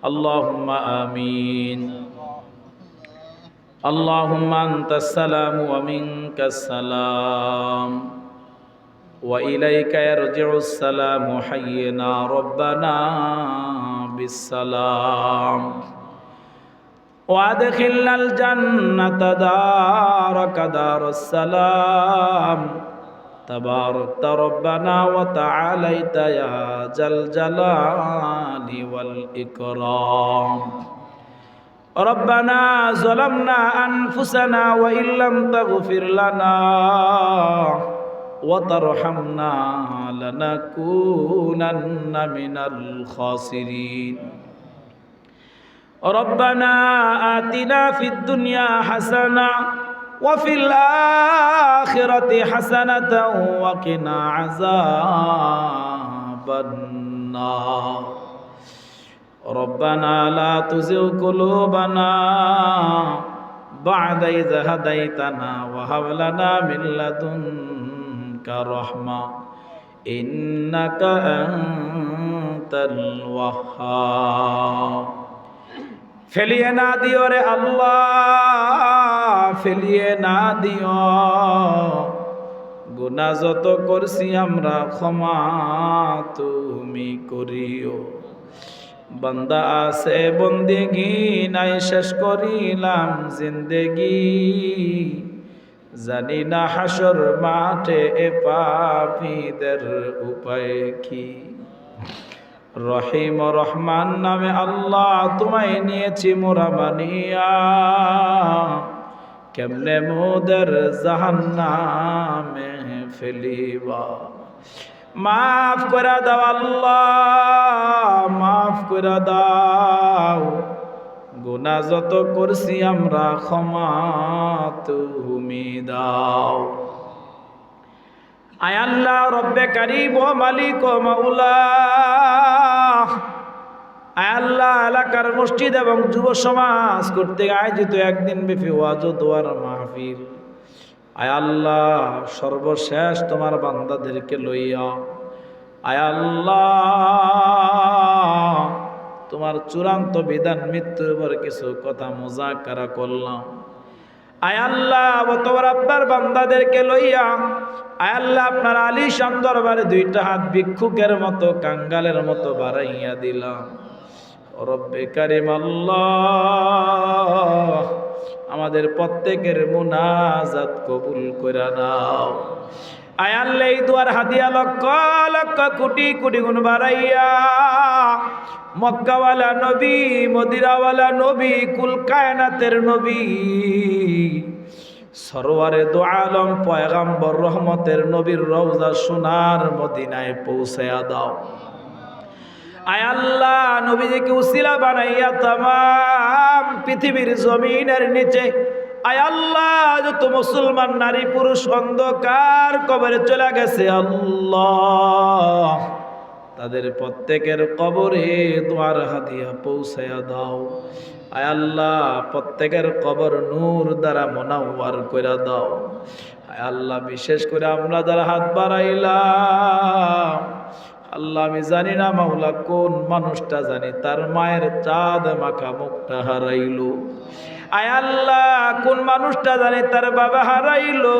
اللهم آمين اللهم أنت السلام ومنك السلام وإليك يرجع السلام حينا ربنا بالسلام وأدخلنا الجنة دارك دار السلام تباركت ربنا وتعاليت يا ذا الجلال والإكرام ربنا ظلمنا أنفسنا وإن لم تغفر لنا وترحمنا لنكونن من الخاسرين ربنا آتنا في الدنيا حسنة وفي الآخرة حسنة وقنا عذاب النار ربنا لا تزغ قلوبنا بعد إذ هديتنا وهب لنا من لدنك رحمة إنك أنت الوهاب ফেলিয়ে না দিও রে আল্লাহ, ফেলিয়ে না দিও। গুনাহ যত করছি আমরা ক্ষমা তুমি করিও। বান্দা আছে বন্দেগি নাই শেষ করিলাম জিন্দেগি, জানি না হাসর মাঠে এ পাপীদের উপায় কি। রহিম রহমান নামে আল্লাহ তোমায় নিয়েছি মোরা মানিয়া, কেমনে মোদের জাহান্নামে ফেলিবা। মাফ করে দাও আল্লাহ, মাফ করে দাও। গুনাহ যত করছি আমরা ক্ষমা তুমি দাও। আয় আল্লাহ রব্বে কারিম ও মালিক ও মাওলা, আয় আল্লাহ এলাকার মসজিদ এবং যুব সমাজ কর্তৃক আয়োজিত একদিন ব্যাপী ওয়াজ ও দোয়ার মাহফিল, আয় আল্লাহ সর্বশেষ তোমার বান্দাদেরকে লইয়া, আয় আল্লাহ তোমার চূড়ান্ত বিধান মৃত্যুর পর কিছু কথা মুযাকারা করলাম। আয় আল্লাহ তোমার আব্বার বান্দাদেরকে লইয়া, আয় আল্লাহ আপনার আলিশান দরবারে দুইটা হাত ভিক্ষুকের মতো কাঙ্গালের মতো বাড়াইয়া দিলাম। রব্বে কারিম আল্লাহ আমাদের প্রত্যেকের মুনাজাত কবুল করে নাও। আয় আল্লাহ এই দুয়ার হাদিয়া লক্ষ লক্ষ কোটি কোটি গুণ বাড়াইয়া মক্কাওয়ালা নবী, মদিনাওয়ালা নবী, কুল কায়নাতের নবী, সরওয়ারে দো আলম পয়গাম্বর রহমতের নবীর রওজা সোনার মদিনায় পৌঁছায়া দাও। আয় আল্লাহ নবীজিকে উসিলা বানাইয়া তামাম পৃথিবীর জমিনের নিচে, আয় আল্লাহ যত মুসলমান নারী পুরুষ অন্ধকার কবরে চলে গেছে আল্লাহ, তাদের প্রত্যেকের কবরে দোয়ার হাদিয়া পৌঁছায়া দাও। আয় আল্লাহ প্রত্যেকের কবর নূর দ্বারা মুনাওয়ার করে দাও। আয় আল্লাহ বিশেষ করে আমরা যারা হাত বাড়াইলাম, আল্লাহ আমি জানি না মাওলা কোন মানুষটা জানি তার মায়ের চাঁদ মাখা মুখটা হারাইলো। আয় আল্লাহ কোন মানুষটা জানি তার বাবা হারাইলো।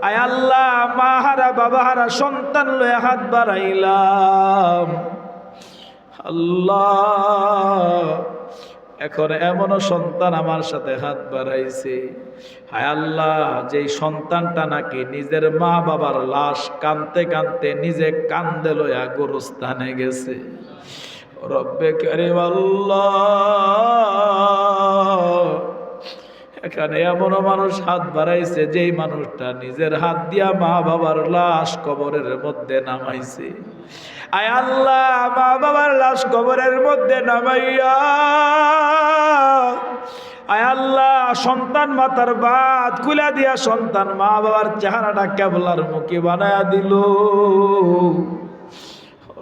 আয় আল্লাহ মা হারা বাবা হারা সন্তান লয়ে হাত বাড়াইলাম। আল্লাহ এখন এমনও সন্তান আমার সাথে হাত বাড়াইছে, হায় আল্লাহ যেই সন্তানটা নাকি নিজের মা বাবার লাশ কানতে কানতে নিজে কান্দে লইয়া গোরস্থানে গেছে। রব্বে কারিম আল্লাহ এখানে এমনও মানুষ হাত বাড়াইছে যেই মানুষটা নিজের হাত দিয়া মা বাবার লাশ কবরের মধ্যে নামাইছে। আয় আল্লাহ মা বাবার লাশ কবরের মধ্যে নামাইয়া, আয় আল্লাহ সন্তান মাতার বাত খুলে দিয়া সন্তান মা বাবার চেহারাটা কেবলার মুখে বানায়া দিল।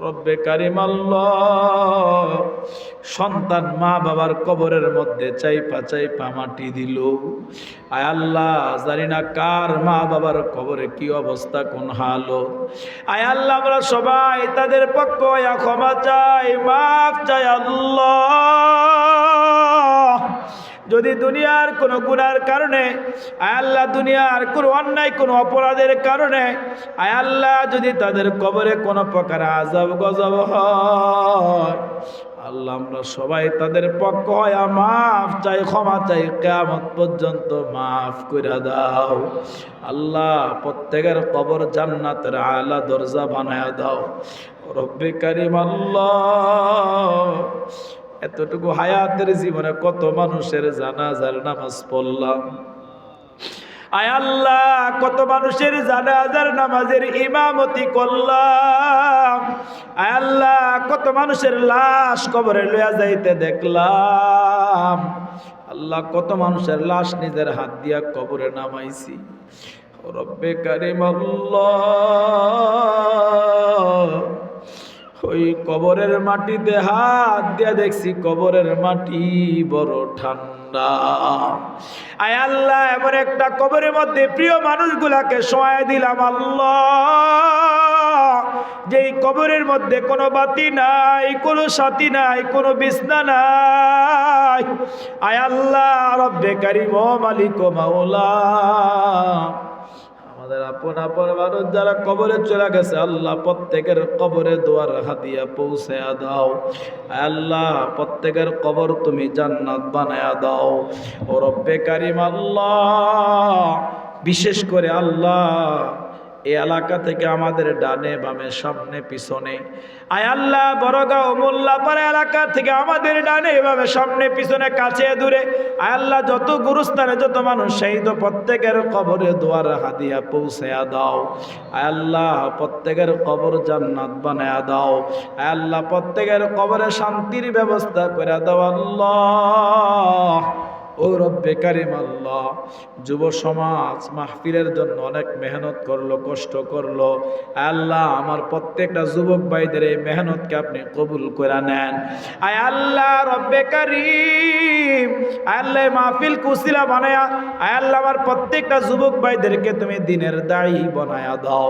রব্বে কারিম আল্লাহ, সন্তান মা বাবার কবরের মধ্যে চাইপা চাইপা মাটি দিল। আয় আল্লাহ, জানি না কার মা বাবার কবরে কি অবস্থা, কোন হালত। আয় আল্লাহ, আমরা সবাই তাদের পক্ষ হইয়া ক্ষমা চাই, মাফ চাই আল্লাহ। যদি দুনিয়ার কোনো গুনার কারণে, আয় আল্লাহ, দুনিয়ার কোনো অন্যায় কোনো অপরাধের কারণে, আয় আল্লাহ, যদি তাদের কবরে কোনো প্রকার আযাব গজব হয়, আল্লাহ, আমরা সবাই তাদের পক্ষ হইয়া মাফ চাই, ক্ষমা চাই, কিয়ামত পর্যন্ত মাফ কইরা দাও। আল্লাহ, প্রত্যেকের কবর জান্নাতের আলা দরজা বানায়া দাও। রব্বে কারিম আল্লাহ, এতটুকু হায়াতের জীবনে কত মানুষের জানাজার নামাজ পড়লাম। আয় আল্লাহ, কত মানুষের জানাজার নামাজের ইমামতি করলাম। আয় আল্লাহ, কত মানুষের লাশ কবরে লইয়া যাইতে দেখলাম। আল্লাহ, কত মানুষের লাশ নিজের হাত দিয়া কবরে নামাইছি। রব্বে কারিম আল্লাহ, ওই কবরের মাটিতে হাত দিয়া দেখছি কবরের মাটি বড় ঠান্ডা। আয় আল্লাহ, এমন একটা কবরের মধ্যে প্রিয় মানুষগুলাকে শোয়া দিলাম আল্লাহ, যেই কবরের মধ্যে কোনো বাতি নাই, কোনো সাথী নাই, কোনো বিছনা নাই। আয় আল্লাহ, রব্বে কারিম ও মালিক ও মাওলা, আমাদের আপন আপন মানুষ যারা কবরে চলে গেছে, আল্লাহ, প্রত্যেকের কবরে দোয়ার হাদিয়া পৌঁছে দাও। আল্লাহ, প্রত্যেকের কবর তুমি জান্নাত বানায়া দাও। ও রব্বে কারিম আল্লাহ, বিশেষ করে আল্লাহ, এই এলাকা থেকে আমাদের ডানে বামে সামনে পিছনে, আয় আল্লাহ, বড়গাঁও মোল্লাপাড়া এলাকা থেকে আমাদের ডানে বামে সামনে পিছনে কাছে দূরে, আয় আল্লাহ, যত গুরুস্থানে যত মানুষ শহীদ, প্রত্যেকের কবরে দোয়ার হাদিয়া পৌঁছে দাও। আয় আল্লাহ, প্রত্যেকের কবর জান্নাত বানায়া দাও। আয় আল্লাহ, প্রত্যেকের কবরে শান্তির ব্যবস্থা করে দাও আল্লাহ। ও রব্বে কারিম আল্লাহ, যুব সমাজ মাহফিলের জন্য অনেক মেহনত করলো, কষ্ট করলো। আল্লাহ, আমার প্রত্যেকটা যুবক ভাইদের এই মেহনতকে আপনি কবুল করে নেন। আয় আল্লাহ, রব্বে কারিম, আল্লাহ, মাহফিল কুসিলা বানায়া, আয় আল্লাহ, আমার প্রত্যেকটা যুবক ভাইদেরকে তুমি দিনের দায়ী বানায়া দাও।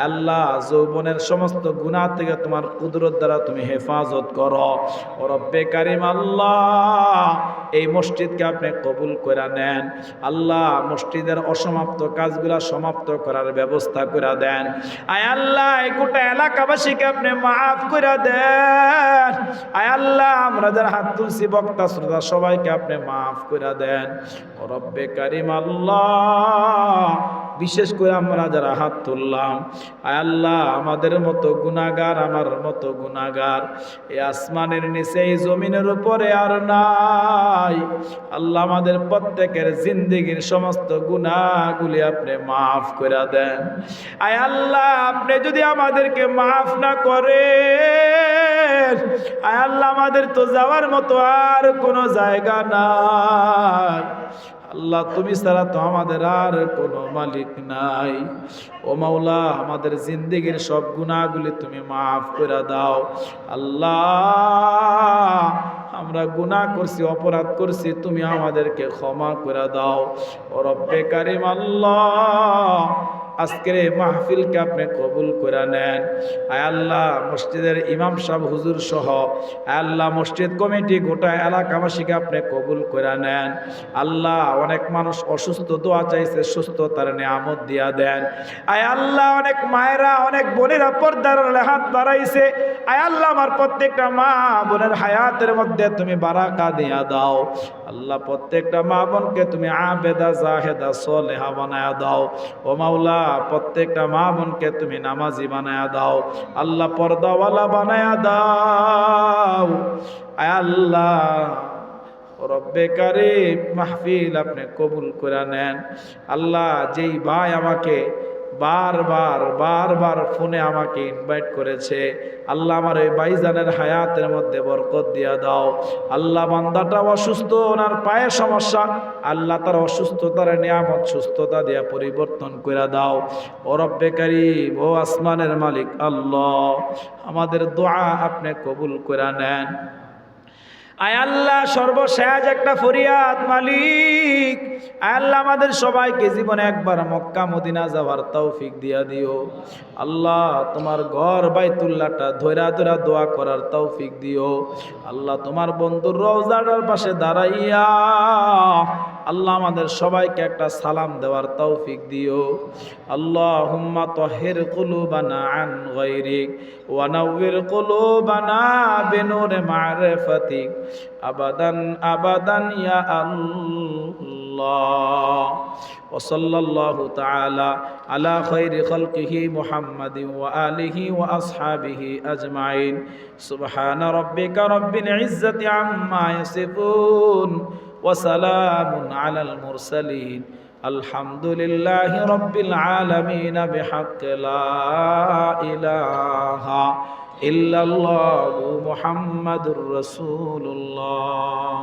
আল্লাহ, যৌবনের সমস্ত গুনাহ থেকে তোমার কুদরত দ্বারা তুমি হেফাজত করো। ও রব্বে কারিম আল্লাহ, এই মসজিদকে আপনি কবুল করে নেন। আল্লাহ, মসজিদের অসমাপ্ত কাজগুলা সমাপ্ত করার ব্যবস্থা করে দেন। আয় আল্লাহ, এই গোটা এলাকাবাসীকে আপনি মাফ করে দেন। আয় আল্লাহ, আমরা যারা হাত তুলছি, বক্তা শ্রোতা সবাইকে আপনি মাফ করে দেন। ও রব্বে কারিম আল্লাহ, বিশেষ করে আমরা যারা হাত তুললাম, আয় আল্লাহ, আমাদের মতো গুনাহগার, আমার মতো গুনাহগার এই আসমানের নিচে এই জমিনের উপরে আর নাই। আল্লাহ, আমাদের প্রত্যেকের জিন্দেগির সমস্ত গুনাহগুলি আপনি মাফ করে দেন। আয় আল্লাহ, আপনি যদি আমাদেরকে মাফ না করেন, আয় আল্লাহ, আমাদের তো যাওয়ার মতো আর কোনো জায়গা নাই। আল্লাহ, তুমি ছাড়া তো আমাদের আর কোনো মালিক নাই। ও মাওলা, আমাদের জিন্দেগির সব গুনাহগুলি তুমি মাফ করে দাও। আল্লাহ, আমরা গুনাহ করছি, অপরাধ করছি, তুমি আমাদেরকে ক্ষমা করে দাও। ও রব্বে কারিম আল্লাহ, আজকের এই মাহফিলকে আপনি কবুল করে নেন। আয় আল্লাহ, মসজিদের ইমাম সাহেব হুজুর সহ আয় আল্লাহ, মসজিদ কমিটি গোটা এলাকাবাসীকে আপনি কবুল করে নেন। আল্লাহ, অনেক মানুষ অসুস্থ, দোয়া চাইছে, সুস্থতার নিয়ামত দিয়া দেন। আয় আল্লাহ, অনেক মায়েরা, অনেক বোনেরা পর্দার হাত বাড়াইছে। আয় আল্লাহ, আমার প্রত্যেকটা মা বোনের হায়াতের মধ্যে তুমি বারাকা দিয়া দাও। আল্লাহ, প্রত্যেকটা মা বোনকে তুমি আবেদা, জাহেদা, সলেহা বানায়া দাও। ও মাওলা, প্রত্যেকটা মা বোনকে তুমি নামাজি বানায়া দাও। আল্লাহ, পর্দাওয়ালা বানায়া দাও। আয় আল্লাহ, রব্বে কারিম, মাহফিল আপনি কবুল করে নেন। আল্লাহ, যেই ভাই আমাকে বারবার ফোনে আমাকে ইনভাইট করেছে। আল্লাহ আমার ওই ভাইজানের হায়াতের মধ্যে বরকত দিয়া দাও। আল্লাহ বান্দাটা অসুস্থ, ওনার পায়ে সমস্যা, আল্লাহ তার অসুস্থতার নিয়ামত সুস্থতা দিয়া পরিবর্তন করে দাও। ও রব্বে কারীম, ও আসমানের মালিক আল্লাহ, আমাদের দোয়া আপনি কবুল করে নেন। আয় আল্লাহ, সর্বশেষ একটা ফরিয়াদ মালিক, আয় আল্লাহ আমাদের সবাইকে জীবনে একবার মক্কা মদিনা যাওয়ার তৌফিক দিয়া দিও। আল্লাহ তোমার ঘর বাইতুল্লাহটা ধৈরা ধৈরা দোয়া করার তৌফিক দিও। আল্লাহ তোমার বন্ধুর রওজাটার পাশে দাঁড়াইয়া আল্লাহ আমাদের সবাইকে একটা সালাম দেওয়ার তৌফিক দিও। আল্লাহুম্মা তাহির কুলুবানা আন গায়রিক ওয়া নাওয়ির কুলুবানা বিনূরি মা'রিফাতিক আবাদান আবাদান ইয়া আল্লাহ। ওয়া সাল্লাল্লাহু তাআলা আলা খায়রি খালকিহি মুহাম্মাদিন ওয়া আলিহি ওয়া আসহাবিহি আজমাইন। সুবহানা রাব্বিকা রাব্বিল ইজ্জাতি আম্মা ইয়াসিফুন ওয়া সালামুন আলাল মুরসালিন। আলহামদুলিল্লাহি রাব্বিল আলামিন বিহাক্কি লা ইলাহা ইল্লাল্লাহু মুহাম্মাদুর রাসূলুল্লাহ।